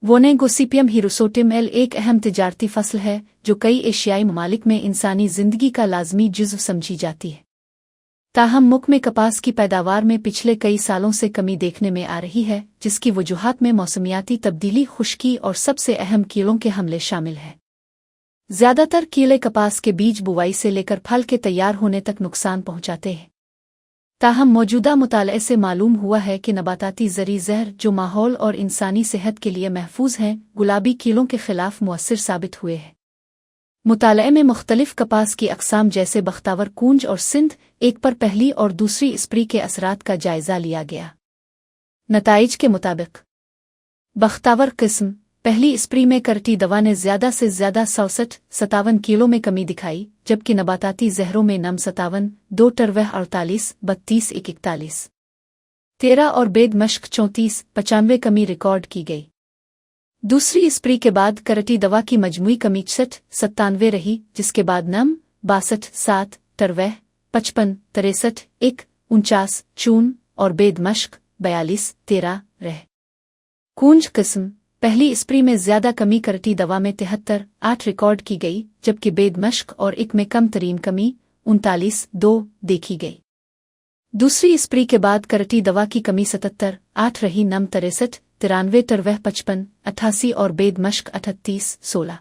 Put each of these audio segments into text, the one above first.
वोने Gossypium हिरोसोटिम L एक अहम तिजारती फसल है जो कई एशियाई ममालिक में इंसानी जिंदगी का लाजमी जुज़्व समझी जाती है। ताहम मुल्क में कपास की पैदावार में पिछले कई सालों से कमी देखने में आ रही है, जिसकी वजूहात में मौसमियाती तब्दीली, खुश्की और सबसे अहम कीड़ों के हमले शामिल हैं। ज़्यादातर कीड़े कपास के बीज बुवाई से लेकर फल के तैयार होने तक नुकसान पहुंचाते हैं। ताहम मौजूदा मुताले से मालूम हुआ है कि नबाताती ज़री ज़हर जो माहौल और इंसानी सेहत के लिए महफूज हैं, गुलाबी कीड़ों के खिलाफ मुअस्सिर साबित हुए हैं। मुताले में मुख्तलिफ कपास की अक़साम जैसे बख्तावर, कूंज और सिंध एक पर पहली और दूसरी स्प्री के असरात का जायज़ा लिया गया। नताइज के मुताबिक बख्तावर किस्म पहली स्प्री में करटी दवा ने ज़्यादा से ज़्यादा 67-57 किलो में कमी दिखाई, जबकि नबाताती ज़हरों में नम 57, 2 टरवह 48, 32, 41, 13 और बेद मश्क 34, 95 कमी रिकॉर्ड की गई। दूसरी स्प्री के बाद करटी दवा की मजमूई कमी 60-97 रही, जिसके बाद नम 62, 7, टरवह 55, 63, 1, 49, 54 और बेद मश्क 42, 13 रहे। कूंज किस्म पहली स्प्री में ज़्यादा कमी करटी दवा में 73, 8 रिकॉर्ड की गई, जबकि बेद मश्क और इक में कम तरीन कमी 39, 2 देखी गई। दूसरी स्प्री के बाद करटी दवा की कमी 77, 8 रही, नम 63, 93, टरवह 55, 88 और बेद मश्क 38, 16।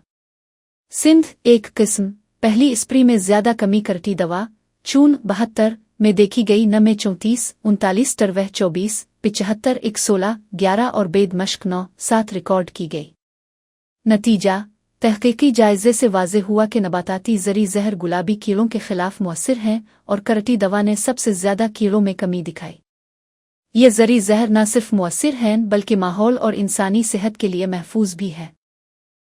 सिंध एक किस्म पहली स्प्री में ज़्यादा कमी करटी दवा 72 में देखी गई, न में 34, 39, टरवह 24, 75, 1, 16, 11 और बेद मश्क 9, 7 रिकॉर्ड की गई। नतीजा तहकीकी जायजे से वाज़े हुआ कि नबाताती ज़री ज़हर गुलाबी कीड़ों के खिलाफ मुअस्सिर हैं और करटी दवा ने सबसे ज़्यादा कीड़ों में कमी दिखाई। ये ज़री ज़हर न सिर्फ मुअस्सिर हैं बल्कि माहौल और इंसानी सेहत के लिए महफूज भी है।